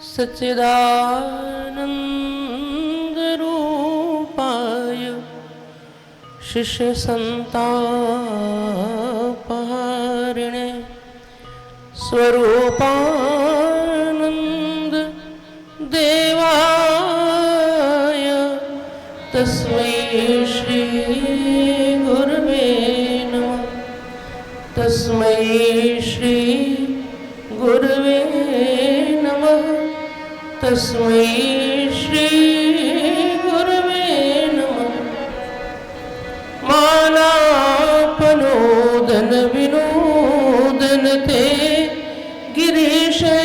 सच्चिदानन्दरूपाय शिष्यसन्तापहारिणे स्वरूपानन्द देवाय तस्मै श्री गुरवे नमः। तस्मै श्री गुरवे नमः। तस्मै श्री गुरवे नमः। मानापनोदन विनोदन ते गिरीशे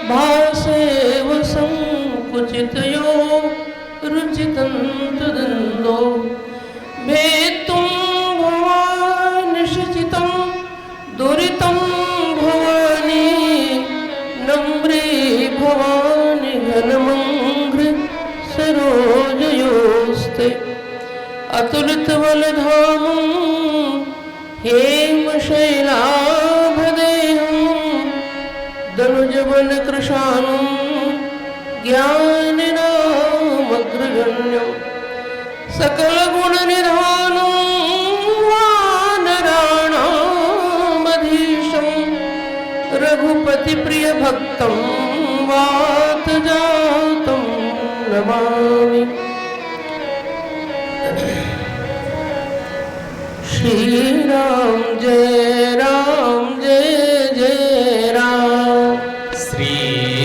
भासे वसंकुचितयो रुचितं तदन्दो भेत्तुं भवानिशचितं दुरितं भवानी नम्रे भवानि घनमङ्घ्र सरोजयोस्ते अतुलितबलधामं हेमशैलाभदेहं दनुजबलकृशानं ज्ञानिनामग्रगण्यं सकलगुणनिधानं वानराणामधीशं रघुपतिप्रियभक्तं वातजातं नमामि। श्री राम जय जय राम। श्री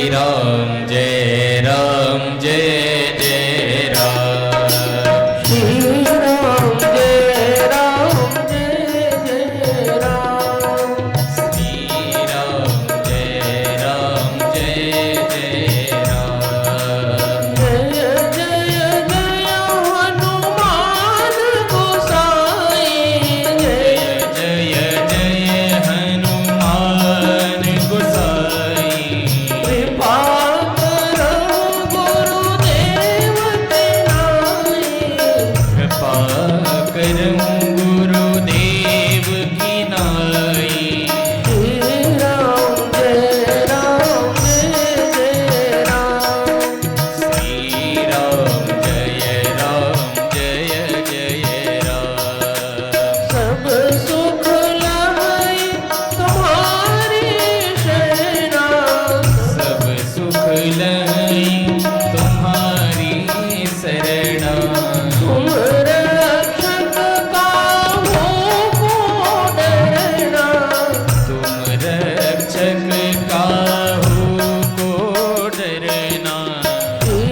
राम जय जय राम। श्री राम जय जय राम। श्री राम जय जय राम। जय जय जय हनुमान गोसाई। जय जय जय हनुमान गोसाई। कृपा करो गुरुदेव के नाई। कृपा करम गुरुदेव की नाई। श्री राम जय जय राम। श्री राम जय जय राम। सब सुख लहै तुम्हारी शरणा। सब सुख लहै तुम्हारी शरणा। तुम रक्षक काहू को डरना। तुम रक्षक काहू को डरना। श्री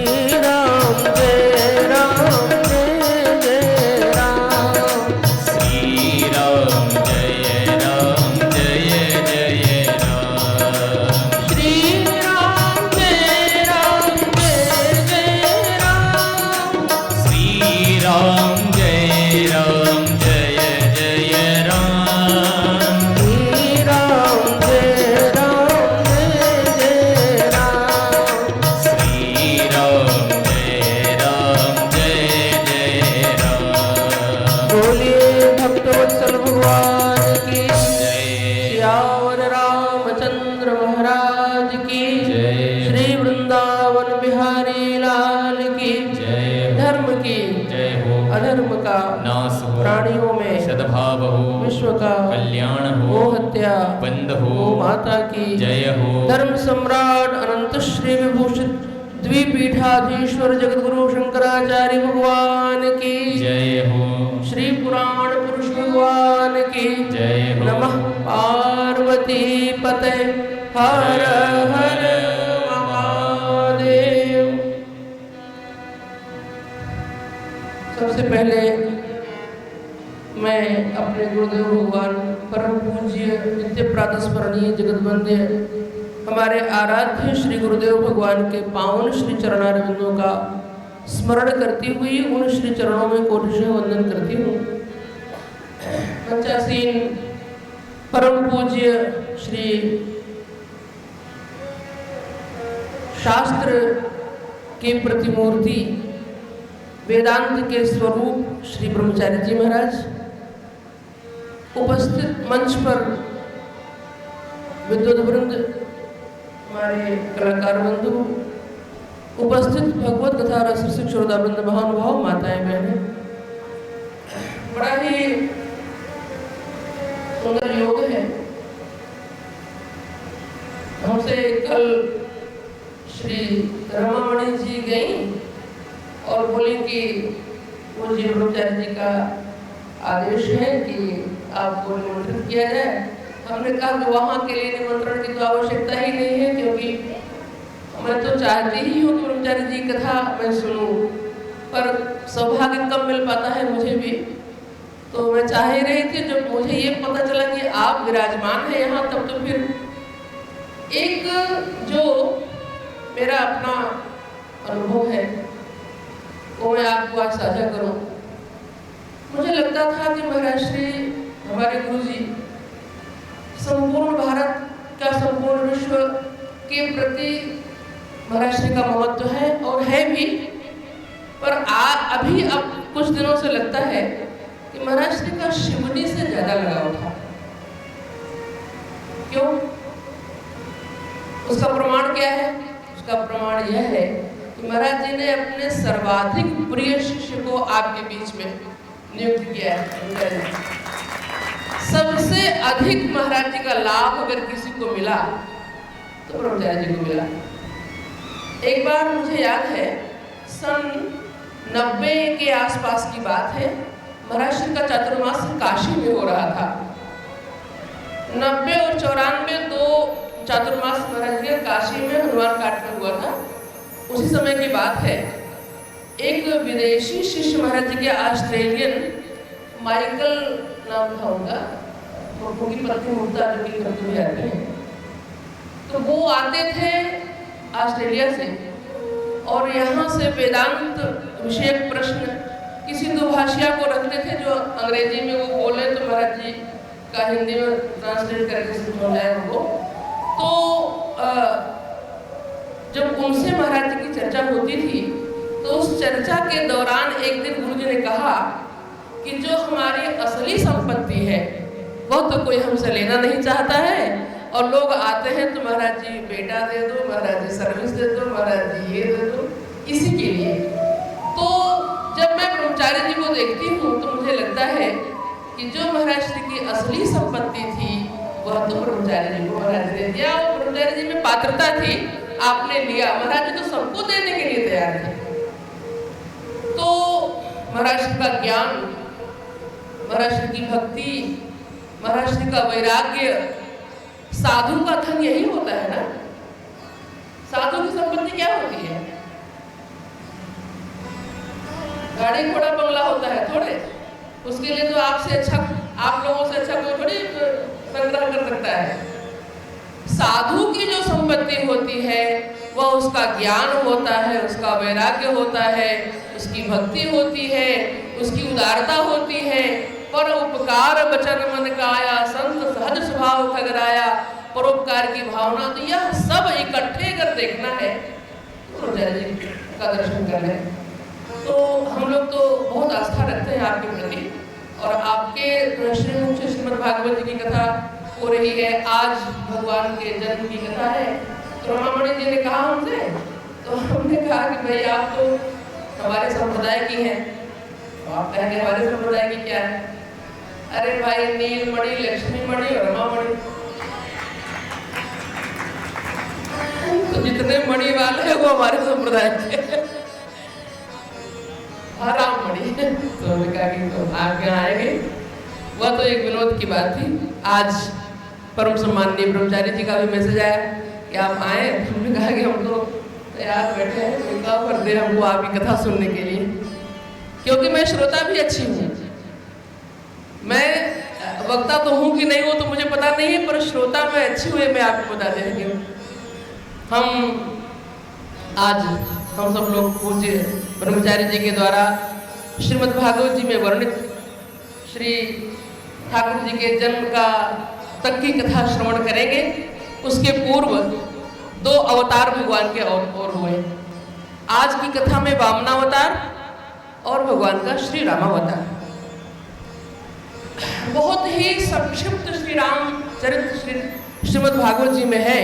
राम जय जय राम। श्री राम जय जय राम। श्री राम जय जय राम। श्री राम जय जय राम। श्री राम जय जय राम। श्री राम जय जय राम। बोलिए भक्तवत्सल भगवान की जय। सियावर रामचंद्र महाराज की जय। श्री वृंदावन बिहारी लाल की जय। धर्म की जय हो। अधर्म का नाश हो। प्राणियों में सद्भाव हो। विश्व का कल्याण हो। गो हत्या बंद हो। गो माता की जय हो। धर्म सम्राट अनंत श्री विभूषित द्विपीठाधीश्वर जगतगुरु शंकराचार्य भगवान की जय हो। श्री पुराण पुरुष भगवान की जय हो। नमः पार्वती पते हर हर महादेव। सबसे पहले मैं अपने गुरुदेव भगवान परम पूज्य नित्य प्रातस्मरणीय जगतवंद्य हमारे आराध्य श्री गुरुदेव भगवान के पावन श्री चरणारविंदों का स्मरण करती हुई उन श्री चरणों में कोटिशः वंदन करती हूँ। पंचासीन परम पूज्य श्री शास्त्र की प्रतिमूर्ति वेदांत के स्वरूप श्री ब्रह्मचारी जी महाराज उपस्थित मंच पर विद्वत वृंद हमारे कलाकार बंधु, उपस्थित भगवत कथा रसिक श्रोतावृंद, महानुभाव, माताएं बहनें, बड़ा ही सुंदर योग है। हमसे कल श्री रमामणि जी गई और बोली कि वो जी ब्रह्मचारी जी का आदेश है कि आपको निमंत्रित किया जाए। हमने कहा कि वहाँ के लिए निमंत्रण की तो आवश्यकता ही नहीं है, क्योंकि मैं तो चाहती ही हूँ कि ब्रह्मचारी जी कथा मैं सुनूं, पर सौभाग्य कब मिल पाता है मुझे भी। तो मैं चाह ही रही थी, जब मुझे ये पता चला कि आप विराजमान हैं यहाँ, तब तो फिर एक जो मेरा अपना अनुभव है वो मैं आपको आज साझा करूं। मुझे लगता था कि महाराज श्री हमारे गुरु जी संपूर्ण भारत का, संपूर्ण विश्व के प्रति महाराज श्री का महत्व है और है भी, पर अभी अब कुछ दिनों से लगता है कि महाराज श्री का शिवनी से ज्यादा लगाव था। क्यों? उसका प्रमाण क्या है? उसका प्रमाण यह है कि महाराज जी ने अपने सर्वाधिक प्रिय शिष्य को आपके बीच में नियुक्त किया है। सबसे अधिक महाराज जी का लाभ अगर किसी को मिला तो ब्रह्मचारी जी को मिला। एक बार मुझे याद है, सन 90 के आसपास की बात है, महाराज श्री का चातुर्मास काशी में हो रहा था। 90 और 94 दो चातुर्मास महाराज जी काशी में हनुमान घाट में हुआ था। उसी समय की बात है, एक विदेशी शिष्य महाराज जी के, ऑस्ट्रेलियन, माइकल नाम था उनका, उनकी पत्नी मुक्ता जो की करते हुए आते हैं, तो वो आते थे ऑस्ट्रेलिया से और यहाँ से वेदांत विषयक प्रश्न किसी दुभाषिया को रखते थे जो अंग्रेजी में वो बोले तो महाराज जी का हिंदी में ट्रांसलेट करके समझाया उनको। तो जब उनसे महाराज जी की चर्चा होती थी तो उस चर्चा के दौरान एक दिन गुरु जी ने कहा कि जो हमारी असली संपत्ति है वह तो कोई हमसे लेना नहीं चाहता है, और लोग आते हैं तो महाराज जी बेटा दे दो, महाराज जी सर्विस दे दो, महाराज जी ये दे दो, इसी के लिए। तो जब मैं ब्रह्मचारी जी को देखती हूँ तो मुझे लगता है कि जो महाराज श्री की असली संपत्ति थी वह तो ब्रह्मचारी जी को महाराज जी ने दिया, और ब्रह्मचारी जी में पात्रता थी, आपने लिया। महाराज जी तो सबको देने के लिए तैयार थे। तो महाराज श्री का ज्ञान, महाराज श्री की भक्ति, महाराज श्री का वैराग्य, साधु का धन यही होता है ना। साधु की संपत्ति क्या होती है? गाड़ी घोड़ा बंगला होता है थोड़े, उसके लिए तो आपसे अच्छा, आप लोगों से अच्छा कोई थोड़ी संग्रह कर सकता है। साधु की जो संपत्ति होती है वह उसका ज्ञान होता है, उसका वैराग्य होता है, उसकी भक्ति होती है, उसकी उदारता होती है, पर उपकार वचन मन काया, संत सहज स्वभाव खगराया, परोपकार की भावना। तो यह सब इकट्ठे कर देखना है तो जी का दर्शन करना है। तो हम लोग तो बहुत आस्था रखते हैं आपके प्रति, और आपके श्रीमुख से श्रीमद् भागवत जी की कथा हो रही है। आज भगवान के जन्म की कथा है। तो रमामणि जी ने कहा हमसे, तो हमने कहा कि भाई आप तो हमारे संप्रदाय की हैं। तो आप कहेंगे हमारे संप्रदाय की क्या है? अरे भाई, नीलमणि, लक्ष्मीमणि और रमामणि, तो जितने मणि वाले हैं वो हमारे संप्रदाय के। राममणि तो हमने कहा कि तो आप यहाँ आएंगे। वह तो एक विनोद की बात थी। आज परम सम्माननीय ब्रह्मचारी जी का भी मैसेज आया कि आप आए। हमने कहा कि हम तो तैयार बैठे हैं, कृपा कर दे हमको आपकी कथा सुनने के लिए, क्योंकि मैं श्रोता भी अच्छी हूँ। मैं वक्ता तो हूँ कि नहीं, वो तो मुझे पता नहीं है, पर श्रोता मैं अच्छी हुई, मैं आपको बता दे रही हूँ। हम सब लोग पूज्य ब्रह्मचारी जी के द्वारा श्रीमद् भागवत जी में वर्णित श्री ठाकुर जी के जन्म का तक की कथा श्रवण करेंगे। उसके पूर्व दो अवतार भगवान के और हुए। आज की कथा में वामनावतार और भगवान का श्री रामावतार। बहुत ही संक्षिप्त श्री राम चरित्र श्रीमद् भागवत जी में है,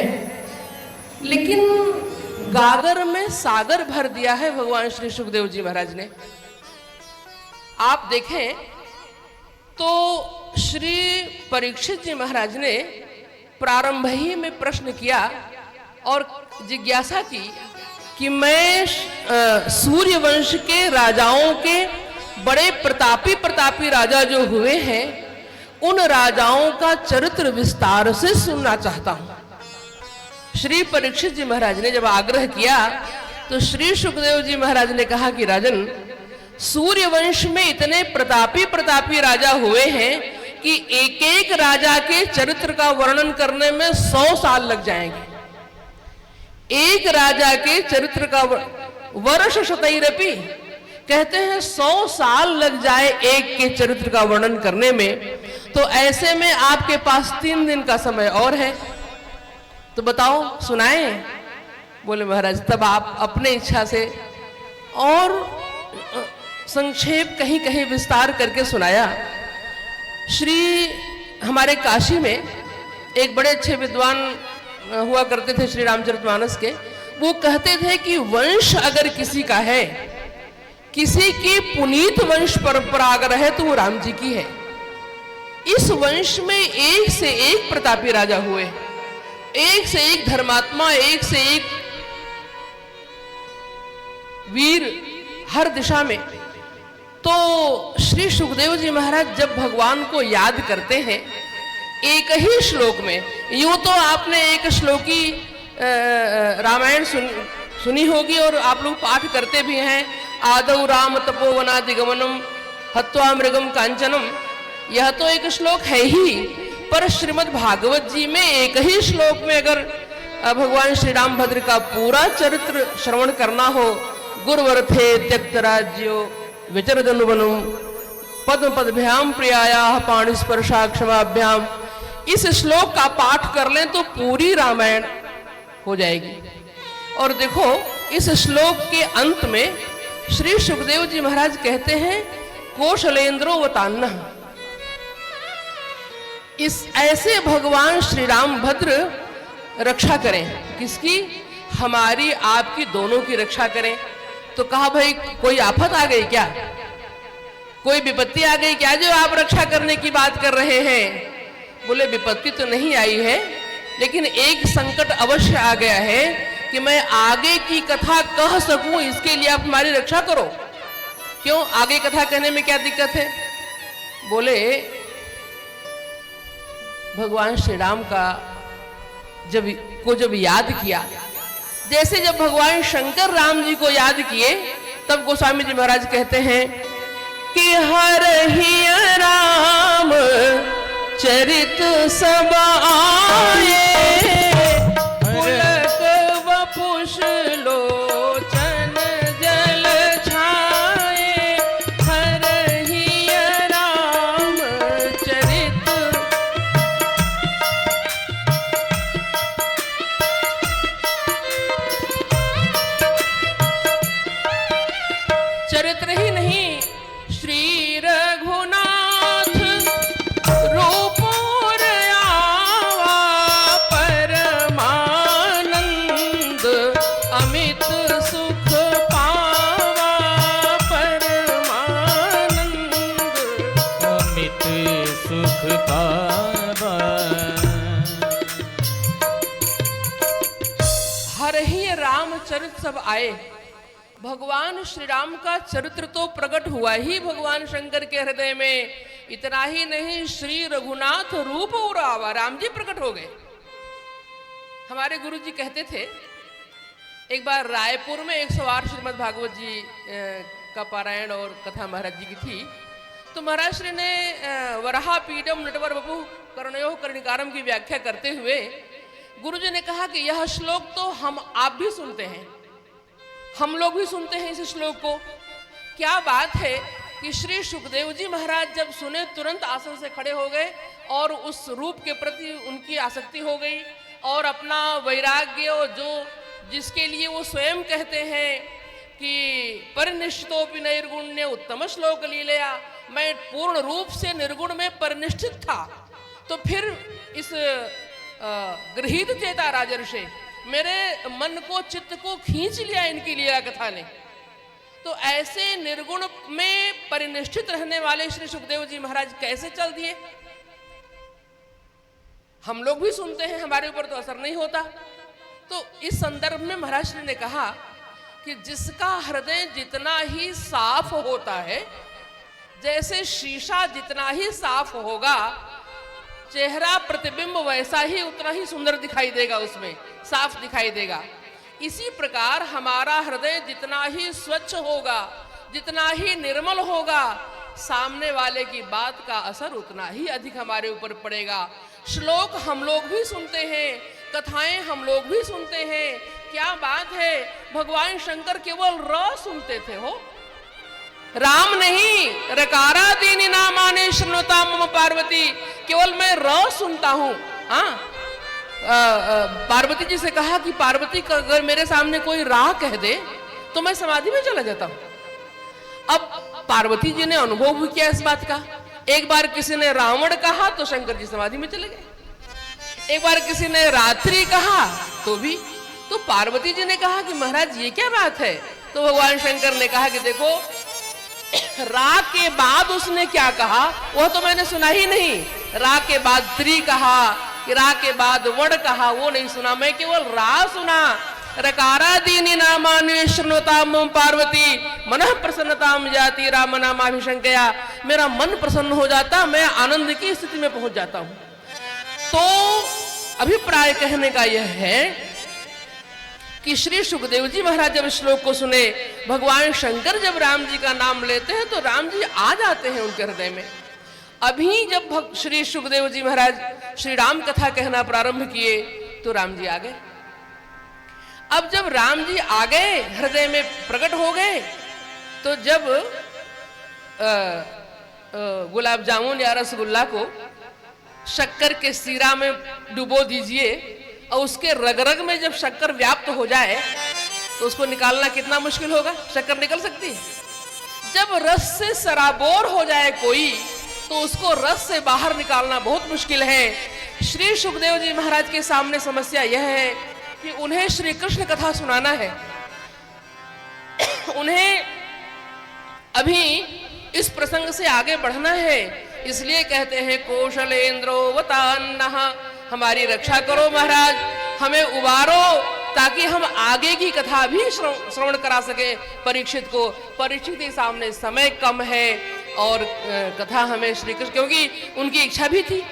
लेकिन गागर में सागर भर दिया है भगवान श्री सुखदेव जी महाराज ने। आप देखें तो श्री परीक्षित जी महाराज ने प्रारंभ ही में प्रश्न किया और जिज्ञासा की कि मैं सूर्य वंश के राजाओं के बड़े प्रतापी राजा जो हुए हैं उन राजाओं का चरित्र विस्तार से सुनना चाहता हूं। श्री परीक्षित जी महाराज ने जब आग्रह किया तो श्री सुखदेव जी महाराज ने कहा कि राजन, सूर्य वंश में इतने प्रतापी राजा हुए हैं कि एक एक राजा के चरित्र का वर्णन करने में 100 साल लग जाएंगे। एक राजा के चरित्र का वर्ष शतैरपि, कहते हैं 100 साल लग जाए एक के चरित्र का वर्णन करने में, तो ऐसे में आपके पास 3 दिन का समय और है, तो बताओ सुनाएं। बोले महाराज तब आप अपने इच्छा से और संक्षेप कहीं कहीं विस्तार करके सुनाया। श्री हमारे काशी में एक बड़े अच्छे विद्वान हुआ करते थे श्री रामचरितमानस के, वो कहते थे कि वंश अगर किसी का है, किसी की पुनीत वंश परंपरा अगर है तो वो राम जी की है। इस वंश में एक से एक प्रतापी राजा हुए, एक से एक धर्मात्मा, एक से एक वीर हर दिशा में। तो श्री सुखदेव जी महाराज जब भगवान को याद करते हैं एक ही श्लोक में, यूं तो आपने एक श्लोकी रामायण सुनी होगी और आप लोग पाठ करते भी हैं, आदौ राम तपोवनादिगमनम हत्वा मृगम कांचनम, यह तो एक श्लोक है ही, पर श्रीमद् भागवत जी में एक ही श्लोक में अगर भगवान श्री रामभद्र का पूरा चरित्र श्रवण करना हो, गुरुवर्थे त्यक्त राज्यो विचरदनुवनम पद्म पदभ्याम प्रियायाः पाणिस्पर्शा क्षमाभ्याम, इस श्लोक का पाठ कर लें तो पूरी रामायण हो जाएगी। और देखो इस श्लोक के अंत में श्री सुखदेव जी महाराज कहते हैं कौशलेंद्रो वतान्नः, इस ऐसे भगवान श्री रामभद्र रक्षा करें, किसकी? हमारी आपकी दोनों की रक्षा करें। तो कहा भाई कोई आफत आ गई क्या, कोई विपत्ति आ गई क्या जो आप रक्षा करने की बात कर रहे हैं? बोले विपत्ति तो नहीं आई है, लेकिन एक संकट अवश्य आ गया है कि मैं आगे की कथा कह सकूं, इसके लिए आप हमारी रक्षा करो। क्यों, आगे कथा कहने में क्या दिक्कत है? बोले भगवान श्री राम का जब याद किया, जैसे जब भगवान शंकर राम जी को याद किए, तब गोस्वामी जी महाराज कहते हैं कि हरहि राम चरित सब आए, पुलक वपुष लोचन जल छाए, हरहि राम चरित। चरित्र ही नहीं, श्री रघुनाथ रूप आवा परमानंद, अमित सुख पावा परमानंद, अमित सुख पावा। हर ही रामचरित सब आए। भगवान श्री राम का चरित्र तो प्रकट हुआ ही भगवान शंकर के हृदय में, इतना ही नहीं श्री रघुनाथ रूप और आवा, राम जी प्रकट हो गए। हमारे गुरु जी कहते थे, एक बार रायपुर में 108 श्रीमद् भागवत जी का पारायण और कथा महाराज जी की थी, तो महाराज श्री ने वराह पीडम नटवर बपु कर्णयो कर्णिकारम की व्याख्या करते हुए गुरु जी ने कहा कि यह श्लोक तो आप भी सुनते हैं, हम लोग भी सुनते हैं इस श्लोक को। क्या बात है कि श्री सुखदेव जी महाराज जब सुने तुरंत आसन से खड़े हो गए और उस रूप के प्रति उनकी आसक्ति हो गई, और अपना वैराग्य जो जिसके लिए वो स्वयं कहते हैं कि परिनिष्ठितोपि नैर्गुण्य उत्तम श्लोक लीलया, मैं पूर्ण रूप से निर्गुण में परिनिष्ठित था। तो फिर इस गृहीत चेता राजर्षे, मेरे मन को, चित्त को खींच लिया इनकी लीला कथा ने। तो ऐसे निर्गुण में परिनिष्ठित रहने वाले श्री सुखदेव जी महाराज कैसे चल दिए? हम लोग भी सुनते हैं, हमारे ऊपर तो असर नहीं होता। तो इस संदर्भ में महाराज श्री ने कहा कि जिसका हृदय जितना ही साफ होता है, जैसे शीशा जितना ही साफ होगा, चेहरा प्रतिबिंब वैसा ही उतना ही सुंदर दिखाई देगा, उसमें साफ दिखाई देगा। इसी प्रकार हमारा हृदय जितना ही स्वच्छ होगा, जितना ही निर्मल होगा, सामने वाले की बात का असर उतना ही अधिक हमारे ऊपर पड़ेगा। श्लोक हम लोग भी सुनते हैं, कथाएं हम लोग भी सुनते हैं। क्या बात है, भगवान शंकर केवल र सुनते थे, हो राम नहीं, रकारादीनि नामानि शृणुता मम पार्वती, केवल मैं र सुनता हूं। हाँ, पार्वती जी से कहा कि पार्वती अगर मेरे सामने कोई राह कह दे तो मैं समाधि में चला जाता हूं। अब पार्वती जी ने अनुभव भी किया इस बात का। एक बार किसी ने रावण कहा तो शंकर जी समाधि में चले गए। एक बार किसी ने रात्रि कहा तो भी। तो पार्वती जी ने कहा कि महाराज ये क्या बात है? तो भगवान शंकर ने कहा कि देखो, रा के बाद उसने क्या कहा वह तो मैंने सुना ही नहीं। रा के बाद त्रि कहा, रा के बाद वड़ कहा, वो नहीं सुना, मैं केवल रा सुना। रकारादीनि नामानि शृणुता मम पार्वती, मनः प्रसन्नताम जाति राम नामाभिशंकया। मेरा मन प्रसन्न हो जाता, मैं आनंद की स्थिति में पहुंच जाता हूं। तो अभिप्राय कहने का यह है कि श्री सुखदेव जी महाराज जब श्लोक को सुने, भगवान शंकर जब राम जी का नाम लेते हैं तो राम जी आ जाते हैं उनके हृदय में। अभी जब श्री सुखदेव जी महाराज श्री राम कथा कहना प्रारंभ किए तो राम जी आ गए। अब जब राम जी आ गए, हृदय में प्रकट हो गए, तो जब गुलाब जामुन या रसगुल्ला को शक्कर के सीरा में डुबो दीजिए और उसके रग रग में जब शक्कर व्याप्त हो जाए तो उसको निकालना कितना मुश्किल होगा? शक्कर निकल सकती है? जब रस से सराबोर हो जाए कोई तो उसको रस से बाहर निकालना बहुत मुश्किल है। श्री सुखदेव जी महाराज के सामने समस्या यह है कि उन्हें श्री कृष्ण कथा सुनाना है। उन्हें अभी इस प्रसंग से आगे बढ़ना है, इसलिए कहते हैं कौशलेंद्रो वतान्नः, हमारी रक्षा करो महाराज, हमें उबारो ताकि हम आगे की कथा भी श्रवण करा सके परीक्षित को। परीक्षित के सामने समय कम है और कथा हमें श्री कृष्ण, क्योंकि उनकी इच्छा भी थी,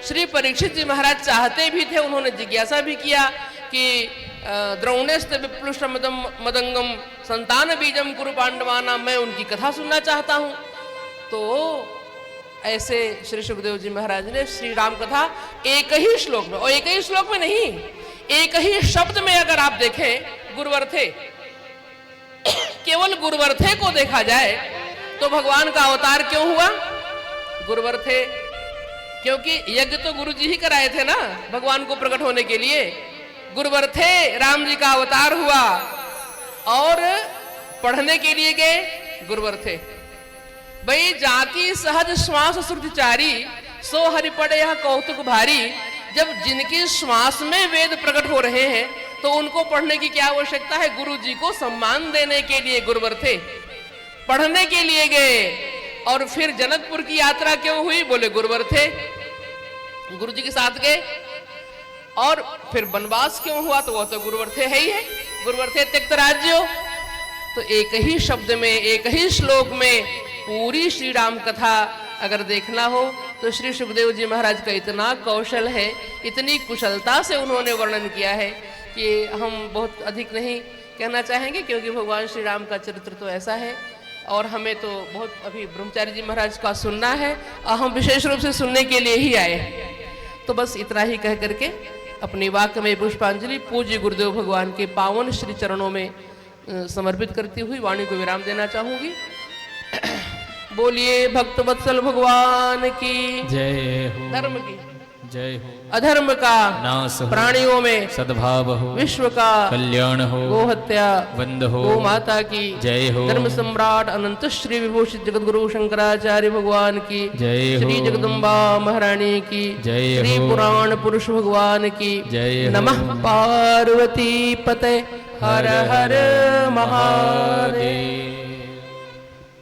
श्री परीक्षित जी महाराज चाहते भी थे, उन्होंने जिज्ञासा भी किया कि द्रोणेस्त विप्लुष्ट मदंगम संतान बीजम कुरु पांडवाना, मैं उनकी कथा सुनना चाहता हूं। तो ऐसे श्री सुखदेव जी महाराज ने श्री राम कथा एक ही श्लोक में, और एक ही श्लोक में नहीं, एक ही शब्द में अगर आप देखें, गुरुवर्थे, केवल गुरुवर्थे को देखा जाए तो भगवान का अवतार क्यों हुआ? गुरुवर्थे, क्योंकि यज्ञ तो गुरु जी ही कराए थे ना भगवान को प्रकट होने के लिए। गुरुवर्थे राम जी का अवतार हुआ और पढ़ने के लिए गए गुरुवर्थे। भाई जाकी सहज श्वास श्रुतिचारी, सो हरि पड़े यह कौतुक भारी। जब जिनकी श्वास में वेद प्रकट हो रहे हैं तो उनको पढ़ने की क्या आवश्यकता है? गुरु जी को सम्मान देने के लिए गुरुवर्थे पढ़ने के लिए गए। और फिर जनकपुर की यात्रा क्यों हुई? बोले गुरुवर्थे, गुरु जी के साथ गए। और फिर वनवास क्यों हुआ? तो वह तो गुरुवर्थे है ही है, गुरुवर्थे त्यक्त राज्यो। तो एक ही शब्द में, एक ही श्लोक में पूरी श्री राम कथा अगर देखना हो तो श्री सुखदेव जी महाराज का इतना कौशल है, इतनी कुशलता से उन्होंने वर्णन किया है कि हम बहुत अधिक नहीं कहना चाहेंगे, क्योंकि भगवान श्री राम का चरित्र तो ऐसा है। और हमें तो बहुत अभी ब्रह्मचारी जी महाराज का सुनना है और हम विशेष रूप से सुनने के लिए ही आए हैं। तो बस इतना ही कह करके अपनी वाक्य में पुष्पांजलि पूज्य गुरुदेव भगवान के पावन श्री चरणों में समर्पित करती हुई वाणी को विराम देना चाहूंगी। बोलिए भक्त वत्सल भगवान की जय हो, धर्म की जय हो। अधर्म का नाश हो, प्राणियों में सद्भाव हो, विश्व का कल्याण हो, गो हत्या वंद हो, गो माता की जय हो। धर्म सम्राट अनंत श्री विभूषित जगत गुरु शंकराचार्य भगवान की जय हो। श्री जगदम्बा महारानी की जय श्री हो। पुराण पुरुष भगवान की जय हो। नमः पार्वती पते हर हर महादेव।